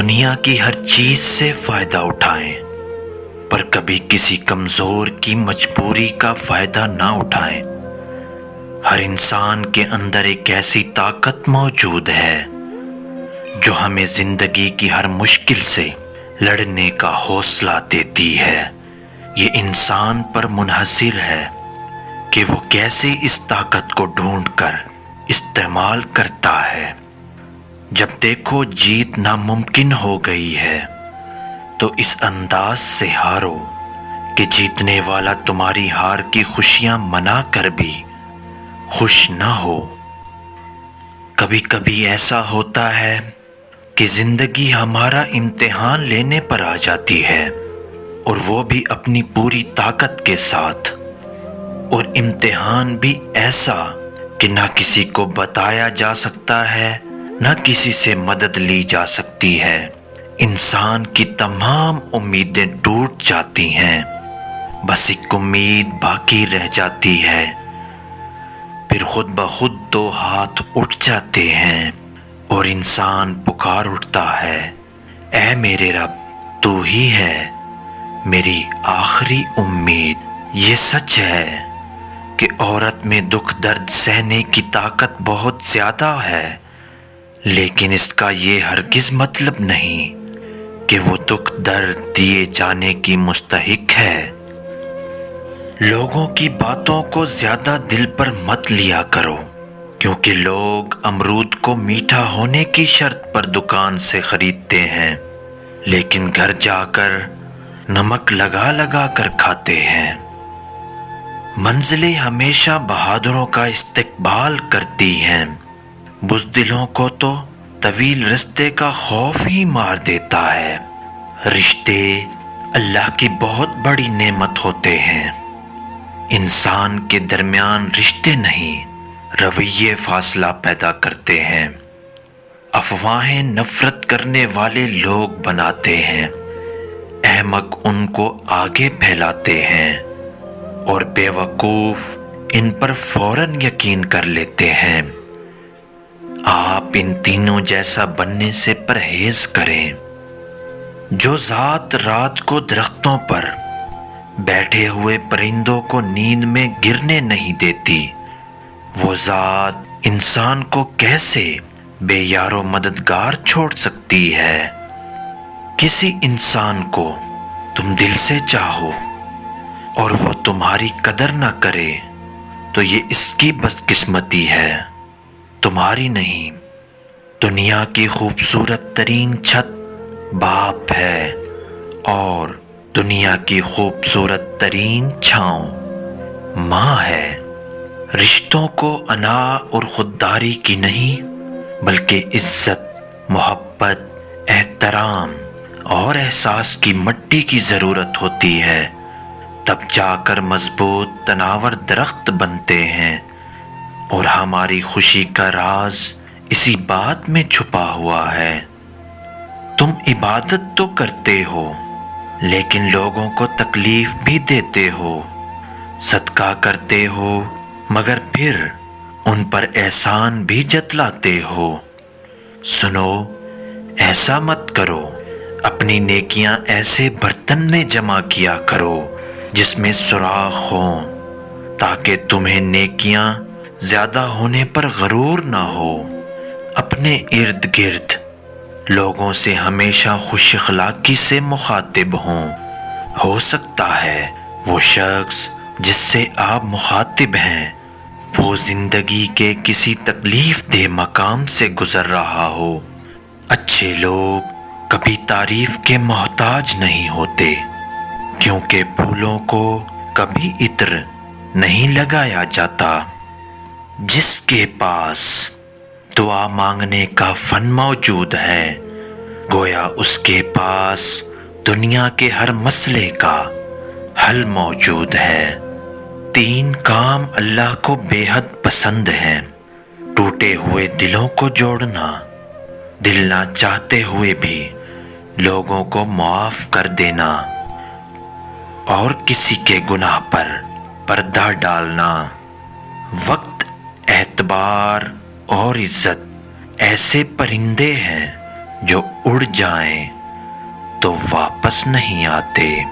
دنیا کی ہر چیز سے فائدہ اٹھائیں، پر کبھی کسی کمزور کی مجبوری کا فائدہ نہ اٹھائیں۔ ہر انسان کے اندر ایک ایسی طاقت موجود ہے جو ہمیں زندگی کی ہر مشکل سے لڑنے کا حوصلہ دیتی ہے۔ یہ انسان پر منحصر ہے کہ وہ کیسے اس طاقت کو ڈھونڈ کر استعمال کرتا ہے۔ جب دیکھو جیت ناممکن ہو گئی ہے تو اس انداز سے ہارو کہ جیتنے والا تمہاری ہار کی خوشیاں منا کر بھی خوش نہ ہو۔ کبھی کبھی ایسا ہوتا ہے کہ زندگی ہمارا امتحان لینے پر آ جاتی ہے، اور وہ بھی اپنی پوری طاقت کے ساتھ، اور امتحان بھی ایسا کہ نہ کسی کو بتایا جا سکتا ہے، نہ کسی سے مدد لی جا سکتی ہے۔ انسان کی تمام امیدیں ٹوٹ جاتی ہیں، بس ایک امید باقی رہ جاتی ہے۔ پھر خود بخود دو ہاتھ اٹھ جاتے ہیں اور انسان پکار اٹھتا ہے، اے میرے رب، تو ہی ہے میری آخری امید۔ یہ سچ ہے کہ عورت میں دکھ درد سہنے کی طاقت بہت زیادہ ہے، لیکن اس کا یہ ہرگز مطلب نہیں کہ وہ دکھ درد دیے جانے کی مستحق ہے۔ لوگوں کی باتوں کو زیادہ دل پر مت لیا کرو، کیونکہ لوگ امرود کو میٹھا ہونے کی شرط پر دکان سے خریدتے ہیں، لیکن گھر جا کر نمک لگا لگا کر کھاتے ہیں۔ منزلیں ہمیشہ بہادروں کا استقبال کرتی ہیں، بزدلوں کو تو طویل رستے کا خوف ہی مار دیتا ہے۔ رشتے اللہ کی بہت بڑی نعمت ہوتے ہیں۔ انسان کے درمیان رشتے نہیں، رویے فاصلہ پیدا کرتے ہیں۔ افواہیں نفرت کرنے والے لوگ بناتے ہیں، احمق ان کو آگے پھیلاتے ہیں، اور بے وقوف ان پر فوراً یقین کر لیتے ہیں۔ آپ ان تینوں جیسا بننے سے پرہیز کریں۔ جو ذات رات کو درختوں پر بیٹھے ہوئے پرندوں کو نیند میں گرنے نہیں دیتی، وہ ذات انسان کو کیسے بے یار و مددگار چھوڑ سکتی ہے؟ کسی انسان کو تم دل سے چاہو اور وہ تمہاری قدر نہ کرے تو یہ اس کی بدقسمتی ہے، تمہاری نہیں۔ دنیا کی خوبصورت ترین چھت باپ ہے، اور دنیا کی خوبصورت ترین چھاؤں ماں ہے۔ رشتوں کو انا اور خودداری کی نہیں، بلکہ عزت، محبت، احترام اور احساس کی مٹی کی ضرورت ہوتی ہے، تب جا کر مضبوط تناور درخت بنتے ہیں۔ اور ہماری خوشی کا راز اسی بات میں چھپا ہوا ہے۔ تم عبادت تو کرتے ہو، لیکن لوگوں کو تکلیف بھی دیتے ہو۔ صدقہ کرتے ہو، مگر پھر ان پر احسان بھی جتلاتے ہو۔ سنو، ایسا مت کرو۔ اپنی نیکیاں ایسے برتن میں جمع کیا کرو جس میں سوراخ ہوں، تاکہ تمہیں نیکیاں زیادہ ہونے پر غرور نہ ہو۔ اپنے ارد گرد لوگوں سے ہمیشہ خوش اخلاقی سے مخاطب ہوں۔ ہو سکتا ہے وہ شخص جس سے آپ مخاطب ہیں وہ زندگی کے کسی تکلیف دہ مقام سے گزر رہا ہو۔ اچھے لوگ کبھی تعریف کے محتاج نہیں ہوتے، کیونکہ پھولوں کو کبھی عطر نہیں لگایا جاتا۔ جس کے پاس دعا مانگنے کا فن موجود ہے، گویا اس کے پاس دنیا کے ہر مسئلے کا حل موجود ہے۔ تین کام اللہ کو بے حد پسند ہیں: ٹوٹے ہوئے دلوں کو جوڑنا، دل نہ چاہتے ہوئے بھی لوگوں کو معاف کر دینا، اور کسی کے گناہ پر پردہ ڈالنا۔ وقت، اعتبار اور عزت ایسے پرندے ہیں جو اڑ جائیں تو واپس نہیں آتے۔